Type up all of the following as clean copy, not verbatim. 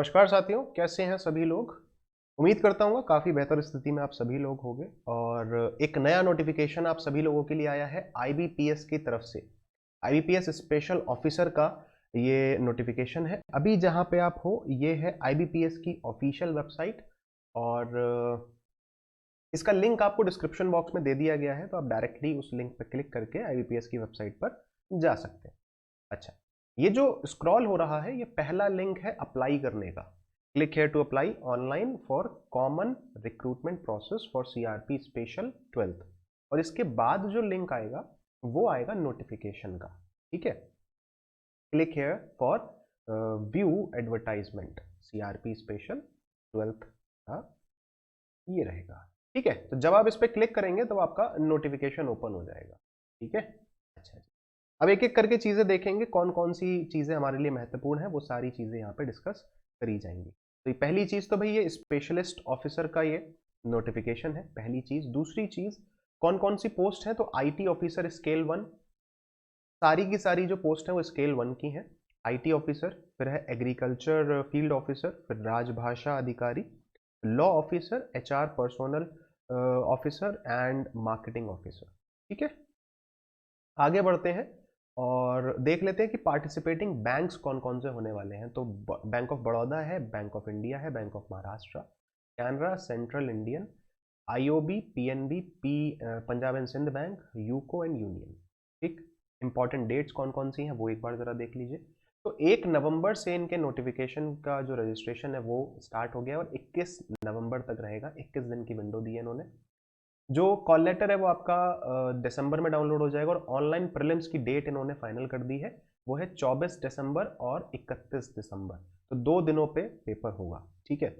नमस्कार साथियों, कैसे हैं सभी लोग। उम्मीद करता हूँ काफ़ी बेहतर स्थिति में आप सभी लोग होंगे। और एक नया नोटिफिकेशन आप सभी लोगों के लिए आया है आईबीपीएस की तरफ से। आईबीपीएस स्पेशल ऑफिसर का ये नोटिफिकेशन है। अभी जहाँ पे आप हो ये है आईबीपीएस की ऑफिशियल वेबसाइट। और इसका लिंक आपको डिस्क्रिप्शन बॉक्स में दे दिया गया है, तो आप डायरेक्टली उस लिंक पर क्लिक करके आईबीपीएस की वेबसाइट पर जा सकते हैं। अच्छा, ये जो स्क्रॉल हो रहा है ये पहला लिंक है अप्लाई करने का। Click here to apply online for common recruitment process for CRP special 12th। और इसके बाद जो लिंक आएगा वो आएगा नोटिफिकेशन का। ठीक है, click here for view advertisement CRP special 12th का ये रहेगा। ठीक है, तो जब आप इस पर क्लिक करेंगे तो आपका नोटिफिकेशन ओपन हो जाएगा। ठीक है, अच्छा जी। अब एक एक करके चीज़ें देखेंगे, कौन कौन सी चीज़ें हमारे लिए महत्वपूर्ण है, वो सारी चीज़ें यहाँ पे डिस्कस करी जाएंगी। तो ये पहली चीज़ तो भाई ये स्पेशलिस्ट ऑफिसर का ये नोटिफिकेशन है, पहली चीज़। दूसरी चीज़, कौन कौन सी पोस्ट है, तो आईटी ऑफिसर स्केल 1, सारी की सारी जो पोस्ट है वो स्केल 1 की है। आईटी ऑफिसर, फिर है एग्रीकल्चर फील्ड ऑफिसर, फिर राजभाषा अधिकारी, law officer, HR personnel officer and marketing officer. ठीक है, आगे बढ़ते हैं और देख लेते हैं कि पार्टिसिपेटिंग बैंक्स कौन कौन से होने वाले हैं। तो बैंक ऑफ बड़ौदा है, बैंक ऑफ इंडिया है, bank of Maharashtra, Canara, central Indian, IOB, PNB, Punjab and Sind bank, UCO and union. ठीक, इंपॉर्टेंट डेट्स कौन कौन सी हैं वो एक बार ज़रा देख लीजिए। तो 1 नवंबर से इनके नोटिफिकेशन का जो रजिस्ट्रेशन है वो स्टार्ट हो गया और 21 नवंबर तक रहेगा। 21 दिन की विंडो दी है इन्होंने। जो कॉल लेटर है वो आपका दिसंबर में डाउनलोड हो जाएगा। और ऑनलाइन प्रीलिम्स की डेट इन्होंने फाइनल कर दी है, वो है 24 दिसंबर और 31 दिसंबर। तो 2 दिनों पे पेपर होगा। ठीक है,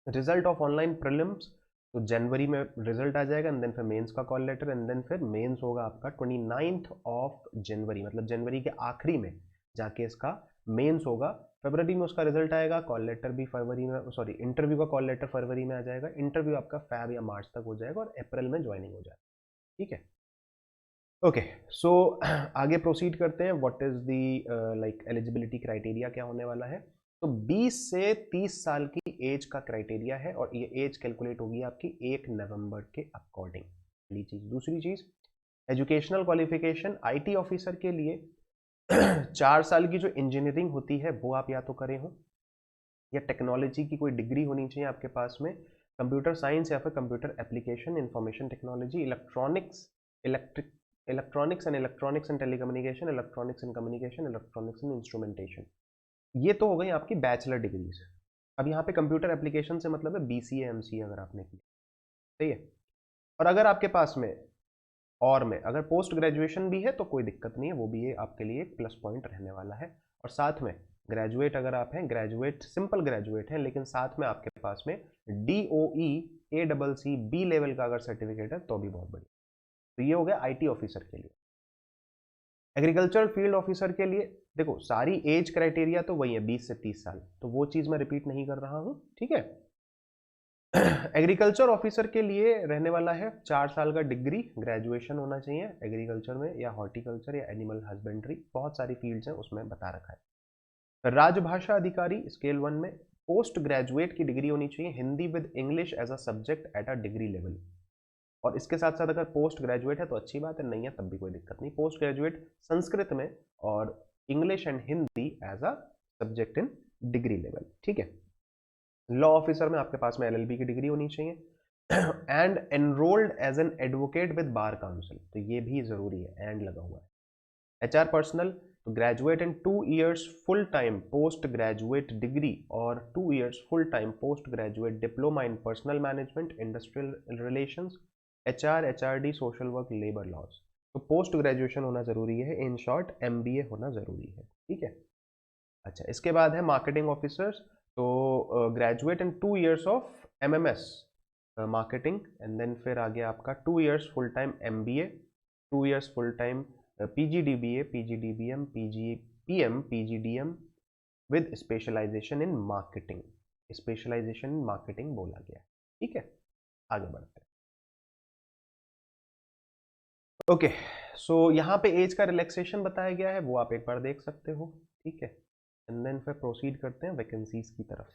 रिजल्ट ऑफ ऑनलाइन प्रीलिम्स तो जनवरी में रिजल्ट आ जाएगा, एंड देन फिर मेंस का कॉल लेटर, एंड देन फिर मेंस होगा आपका 29 ऑफ जनवरी, मतलब जनवरी के आखिरी में जाके इसका मेंस होगा। फरवरी में उसका रिजल्ट आएगा, कॉल लेटर भी फरवरी में, सॉरी इंटरव्यू का कॉल लेटर फरवरी में आ जाएगा। इंटरव्यू आपका फैब या मार्च तक हो जाएगा और अप्रैल में ज्वाइनिंग हो जाएगा। ठीक है, ओके। सो आगे प्रोसीड करते हैं। What is the like eligibility criteria क्या होने वाला है। तो 20 से 30 साल की एज का क्राइटेरिया है और ये एज कैलकुलेट होगी आपकी 1 नवंबर के अकॉर्डिंग। पहली चीज। दूसरी चीज, एजुकेशनल क्वालिफिकेशन आईटी ऑफिसर के लिए 4 साल की जो इंजीनियरिंग होती है वो आप या तो करे हो, या टेक्नोलॉजी की कोई डिग्री होनी चाहिए आपके पास में, कंप्यूटर साइंस या फिर computer application, information technology, electronics and telecommunication, electronics and communication, electronics and instrumentation. ये तो हो गई आपकी बैचलर डिग्रीज। अब यहाँ पे कंप्यूटर एप्लीकेशन से मतलब है बीसीए एमसीए अगर आपने की, सही है। और अगर आपके पास में और में अगर पोस्ट ग्रेजुएशन भी है तो कोई दिक्कत नहीं है, वो भी ये आपके लिए एक प्लस पॉइंट रहने वाला है। और साथ में ग्रेजुएट अगर आप हैं, ग्रेजुएट सिंपल ग्रेजुएट हैं, लेकिन साथ में आपके पास में DOE ACC B लेवल का अगर सर्टिफिकेट है तो भी बहुत बढ़िया। तो ये हो गया आईटी ऑफिसर के लिए। एग्रीकल्चर फील्ड ऑफिसर के लिए देखो सारी एज क्राइटेरिया तो वही है 20 से 30 साल, तो वो चीज़ मैं रिपीट नहीं कर रहा हूँ। ठीक है, एग्रीकल्चर ऑफिसर के लिए रहने वाला है 4 साल का डिग्री ग्रेजुएशन होना चाहिए एग्रीकल्चर में, या हॉर्टिकल्चर या एनिमल हस्बेंड्री, बहुत सारी फील्ड्स हैं उसमें बता रखा है। राजभाषा अधिकारी स्केल 1 में पोस्ट ग्रेजुएट की डिग्री होनी चाहिए, Hindi with English as a subject at a degree level. और इसके साथ साथ अगर पोस्ट ग्रेजुएट है तो अच्छी बात है, नहीं है तब भी कोई दिक्कत नहीं। पोस्ट ग्रेजुएट संस्कृत में और English and Hindi as a subject in degree level. ठीक है, लॉ ऑफिसर में आपके पास में LLB की डिग्री होनी चाहिए and enrolled as an advocate with bar council, तो ये भी जरूरी है, एंड लगा हुआ है। HR पर्सनल तो graduate in 2 years full time post graduate degree और 2 years full time post graduate diploma in personnel management, industrial relations, HR HRD social work, labour laws. तो पोस्ट ग्रेजुएशन होना जरूरी है, इन शॉर्ट MBA होना जरूरी है। ठीक है, अच्छा इसके बाद है मार्केटिंग ऑफिसर्स। तो graduate in 2 years of MMS marketing, and then फिर आगे आपका 2 years full time MBA, 2 years full time PGDBA, PGDBM, PGPM, PGDM with specialization in marketing. Specialization in marketing बोला गया है। ठीक है, आगे बढ़ते हैं। ओके, सो यहाँ पे एज का रिलैक्सेशन बताया गया है, वो आप एक बार देख सकते हो। ठीक है, एंड देन फिर प्रोसीड करते हैं वैकेंसीज की तरफ।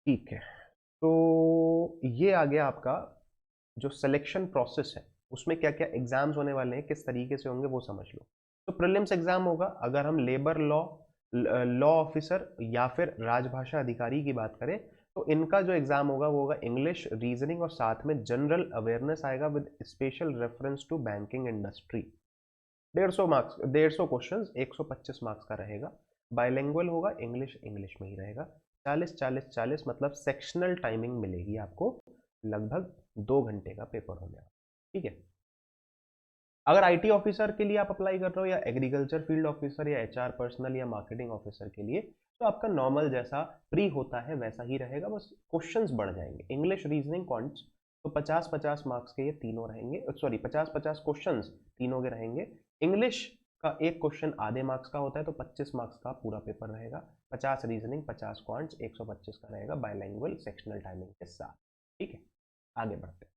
ठीक है, तो ये आ गया आपका जो सिलेक्शन प्रोसेस है, उसमें क्या क्या एग्जाम्स होने वाले हैं, किस तरीके से होंगे वो समझ लो। तो प्रीलिम्स एग्जाम होगा, अगर हम लेबर लॉ, लॉ ऑफिसर या फिर राजभाषा अधिकारी की बात करें तो इनका जो एग्जाम होगा वो होगा इंग्लिश, रीजनिंग और साथ में जनरल अवेयरनेस आएगा with special reference to banking industry. 150 marks, 150 question, 125 marks का रहेगा। बाइलिंगुअल होगा, इंग्लिश इंग्लिश में ही रहेगा। 40 मतलब सेक्शनल टाइमिंग मिलेगी आपको, लगभग 2 घंटे का पेपर होने वाला। ठीक है, अगर आईटी ऑफिसर के लिए आप अप्लाई कर रहे हो या एग्रीकल्चर फील्ड ऑफिसर या एचआर पर्सनल या मार्केटिंग ऑफिसर के लिए, तो आपका नॉर्मल जैसा प्री होता है वैसा ही रहेगा, बस क्वेश्चंस बढ़ जाएंगे। इंग्लिश, रीजनिंग, क्वांट्स, तो 50-50 मार्क्स के ये तीनों रहेंगे, सॉरी 50-50 क्वेश्चंस तीनों के रहेंगे। इंग्लिश का एक क्वेश्चन आधे मार्क्स का होता है, तो 25 मार्क्स का पूरा पेपर रहेगा। 50 रीजनिंग, 50 क्वांट्स, 125 का रहेगा बाइलिंगुअल सेक्शनल टाइमिंग के साथ। ठीक है, आगे बढ़ते हैं।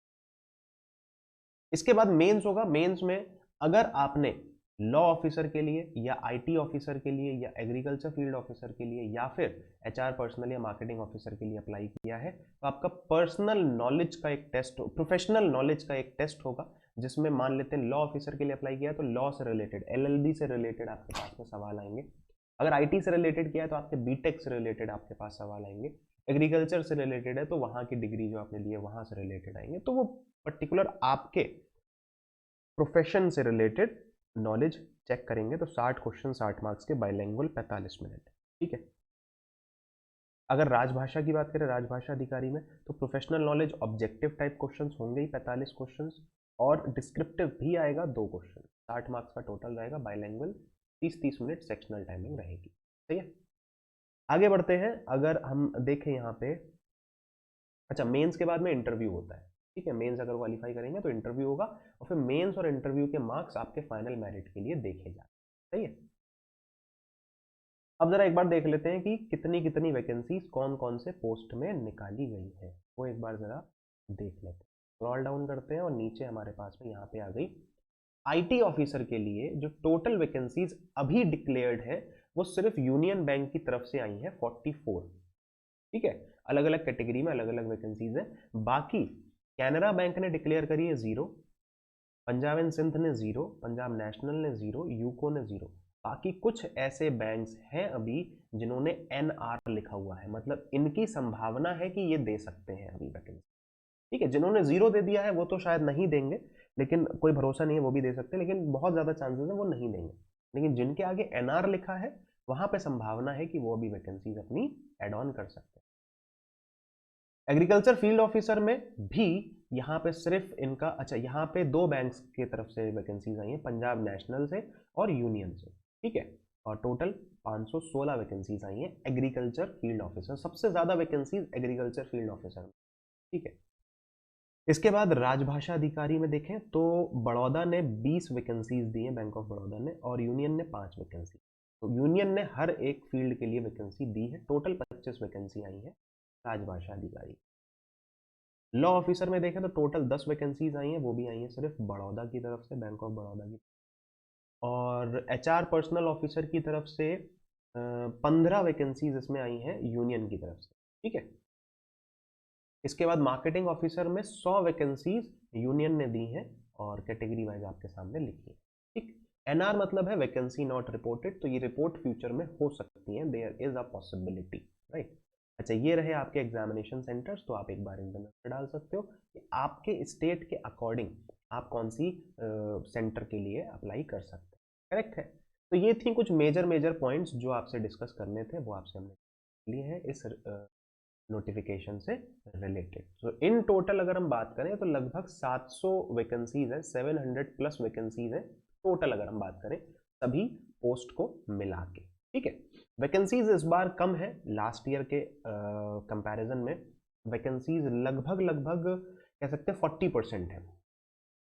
इसके बाद मेंस होगा। मेंस में अगर आपने लॉ ऑफिसर के लिए या आईटी ऑफिसर के लिए या एग्रीकल्चर फील्ड ऑफिसर के लिए या फिर एचआर पर्सनल या मार्केटिंग ऑफिसर के लिए अप्लाई किया है, तो आपका पर्सनल नॉलेज का एक टेस्ट, प्रोफेशनल नॉलेज का एक टेस्ट होगा, जिसमें मान लेते हैं लॉ ऑफिसर के लिए अप्लाई किया तो लॉ से रिलेटेड, एलएलबी से रिलेटेड आपके पास में सवाल आएंगे। अगर आईटी से रिलेटेड किया है तो आपके बीटेक से रिलेटेड आपके पास सवाल आएंगे। एग्रीकल्चर से रिलेटेड है तो वहां की डिग्री जो आपने ली है वहां से रिलेटेड आएंगे। तो वो पर्टिकुलर आपके प्रोफेशन से रिलेटेड नॉलेज चेक करेंगे। तो 60 क्वेश्चन 60 मार्क्स के, बाइलिंगुअल 45 मिनट। ठीक है, अगर राजभाषा की बात करें, राजभाषा अधिकारी में, तो professional knowledge objective type questions होंगे ही 45 क्वेश्चंस, और डिस्क्रिप्टिव भी आएगा 2 क्वेश्चन। 60 मार्क्स का टोटल रहेगा। बाइलिंगुअल 30-30 मिनट सेक्शनल टाइमिंग रहेगी। सही है, आगे बढ़ते हैं। अगर हम देखें यहाँ पे, अच्छा मेंस के बाद में इंटरव्यू होता है। ठीक है, मेंस अगर क्वालिफाई करेंगे तो इंटरव्यू होगा, और फिर मेंस और इंटरव्यू के मार्क्स आपके फाइनल मेरिट के लिए देखे जाते। सही है, अब जरा एक बार देख लेते हैं कि कितनी कितनी वैकेंसीज कौन कौन से पोस्ट में निकाली गई है, वो एक बार जरा देख लेते हैं। स्क्रॉल डाउन करते हैं और नीचे हमारे पास में यहाँ पे आ गई आईटी ऑफिसर के लिए जो टोटल वैकेंसीज अभी डिक्लेयर्ड है, वो सिर्फ यूनियन बैंक की तरफ से आई है 44। ठीक है, अलग अलग कैटेगरी में अलग अलग वैकेंसीज है। बाकी कैनरा बैंक ने डिक्लेयर करी है 0, पंजाब एंड सिंध ने 0, पंजाब नेशनल ने 0, यूको ने 0। बाकी कुछ ऐसे बैंक्स हैं अभी जिन्होंने एनआर लिखा हुआ है, मतलब इनकी संभावना है कि ये दे सकते हैं अभी वैकेंसी। ठीक है, जिन्होंने 0 दे दिया है वो तो शायद नहीं देंगे, लेकिन कोई भरोसा नहीं है, वो भी दे सकते हैं, लेकिन बहुत ज्यादा चांसेस है वो नहीं देंगे। लेकिन जिनके आगे एनआर लिखा है वहां पे संभावना है कि वो अभी वैकेंसीज अपनी एड ऑन कर सकते हैं। एग्रीकल्चर फील्ड ऑफिसर में भी यहाँ पे सिर्फ इनका, अच्छा यहाँ पे 2 बैंक्स की तरफ से वैकेंसीज आई हैं, पंजाब नेशनल से और यूनियन से। ठीक है, और टोटल 516 वैकेंसीज आई हैं एग्रीकल्चर फील्ड ऑफिसर, सबसे ज्यादा वैकेंसीज एग्रीकल्चर फील्ड ऑफिसर में। ठीक है, इसके बाद राजभाषा अधिकारी में देखें तो बड़ौदा ने 20 वैकेंसीज दी हैं, बैंक ऑफ बड़ौदा ने, और यूनियन ने 5 वैकेंसी। तो यूनियन ने हर एक फील्ड के लिए वैकेंसी दी है, टोटल 25 वैकेंसी आई है राजभाषा अधिकारी। लॉ ऑफिसर में देखें तो टोटल 10 वैकेंसीज आई हैं, वो भी आई हैं सिर्फ बड़ौदा की तरफ से, बैंक ऑफ बड़ौदा की। और एचआर पर्सनल ऑफिसर की तरफ से 15 वैकेंसीज इसमें आई हैं यूनियन की तरफ से। ठीक है, इसके बाद मार्केटिंग ऑफिसर में 100 वैकेंसीज यूनियन ने दी हैं और कैटेगरी वाइज आपके सामने लिखी है। ठीक, एनआर मतलब है वैकेंसी नॉट रिपोर्टेड, तो ये रिपोर्ट फ्यूचर में हो सकती है, there is a possibility, right. अच्छा, ये रहे आपके एग्जामिनेशन सेंटर्स, तो आप एक बार इनमें नजर डाल सकते हो कि आपके स्टेट के अकॉर्डिंग आप कौन सी सेंटर के लिए अप्लाई कर सकते हैं। करेक्ट है, तो ये थी कुछ मेजर मेजर पॉइंट्स जो आपसे डिस्कस करने थे, वो आपसे हमने लिए हैं इस नोटिफिकेशन से रिलेटेड। तो इन टोटल अगर हम बात करें तो लगभग 700 वैकेंसीज है, 700 प्लस वैकेंसीज है टोटल अगर हम बात करें सभी पोस्ट को मिला के। ठीक है, वैकेंसीज इस बार कम है लास्ट ईयर के कंपैरिजन में। वैकेंसीज लगभग लगभग कह सकते हैं 40% है।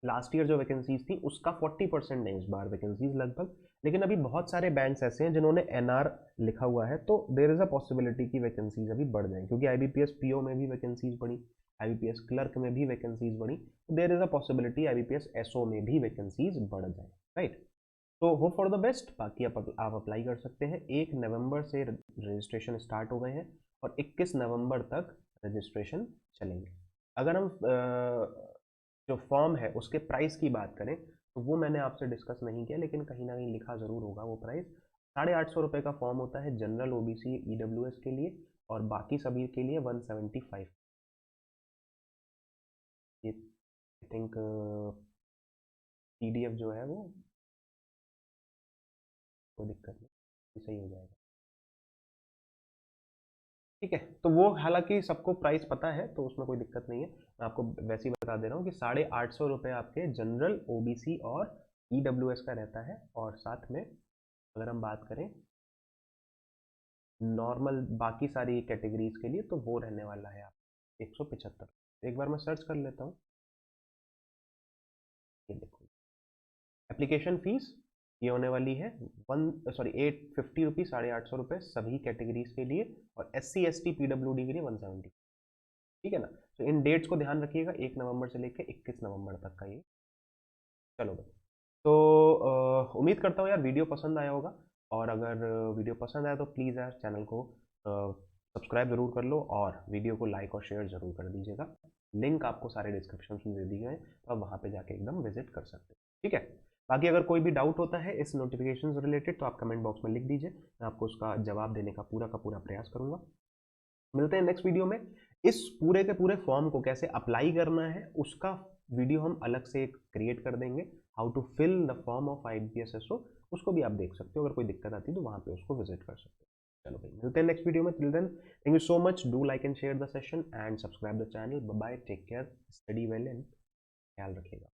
लास्ट ईयर जो वैकेंसीज थी उसका 40% है इस बार वैकेंसीज लगभग। लेकिन अभी बहुत सारे बैंक्स ऐसे हैं जिन्होंने एनआर लिखा हुआ है, तो देर इज अ पॉसिबिलिटी की वैकेंसीज अभी बढ़ जाए, क्योंकि आईबीपीएस पीओ में भी वैकेंसीज बढ़ी, आईबीपीएस क्लर्क में भी वैकेंसीज बढ़ी, तो there is a possibility IBPS SO में भी वैकेंसीज बढ़ जाए, राइट। तो होप फॉर द बेस्ट। बाकी आप अप्लाई कर सकते हैं। 1 नवंबर से रजिस्ट्रेशन स्टार्ट हो गए हैं और 21 नवंबर तक रजिस्ट्रेशन चलेंगे। अगर हम जो फॉर्म है उसके प्राइस की बात करें तो वो मैंने आपसे डिस्कस नहीं किया, लेकिन कहीं ना कहीं लिखा ज़रूर होगा वो प्राइस। 850 का फॉर्म होता है जनरल, ओबीसी, ईडब्ल्यूएस के लिए, और बाकी सभी के लिए 175। ये आई थिंक पीडीएफ जो है वो कोई दिक्कत नहीं, सही हो जाएगा। ठीक है, तो वो हालांकि सबको प्राइस पता है तो उसमें कोई दिक्कत नहीं है। मैं आपको वैसे ही बता दे रहा हूँ कि 850 आपके जनरल, ओबीसी और ईडब्ल्यूएस का रहता है। और साथ में अगर हम बात करें नॉर्मल बाकी सारी कैटेगरीज के लिए तो वो रहने वाला है आप 175। एक बार मैं सर्च कर लेता हूँ। ये देखो, एप्लीकेशन फीस ये होने वाली है 850 रुपीज़, 850 सभी कैटेगरीज के लिए, और SC ST PWD के लिए 170। ठीक है ना। तो इन डेट्स को ध्यान रखिएगा, 1 नवंबर से लेकर 21 नवंबर तक का ये। चलो भाई, तो उम्मीद करता हूँ यार वीडियो पसंद आया होगा। और अगर वीडियो पसंद आया तो प्लीज़ यार चैनल को सब्सक्राइब ज़रूर कर लो और वीडियो को लाइक और शेयर ज़रूर कर दीजिएगा। लिंक आपको सारे डिस्क्रिप्शन में दे दिए हैं, तो आप वहाँ पे जाके एकदम विजिट कर सकते हैं। ठीक है। बाकी अगर कोई भी डाउट होता है इस नोटिफिकेशन से रिलेटेड तो आप कमेंट बॉक्स में लिख दीजिए, मैं आपको उसका जवाब देने का पूरा प्रयास करूँगा। मिलते हैं नेक्स्ट वीडियो में। इस पूरे के पूरे फॉर्म को कैसे अप्लाई करना है उसका वीडियो हम अलग से क्रिएट कर देंगे। How to fill the form of IBPS SO, उसको भी आप देख सकते हो। अगर कोई दिक्कत आती है तो वहाँ पे उसको विजिट कर सकते हो। चलो भाई, मिलते हैं नेक्स्ट वीडियो में। Till then, thank you so much. Do like and share the session and subscribe the channel. Bye bye, take care, study well एंड ख्याल रखिएगा।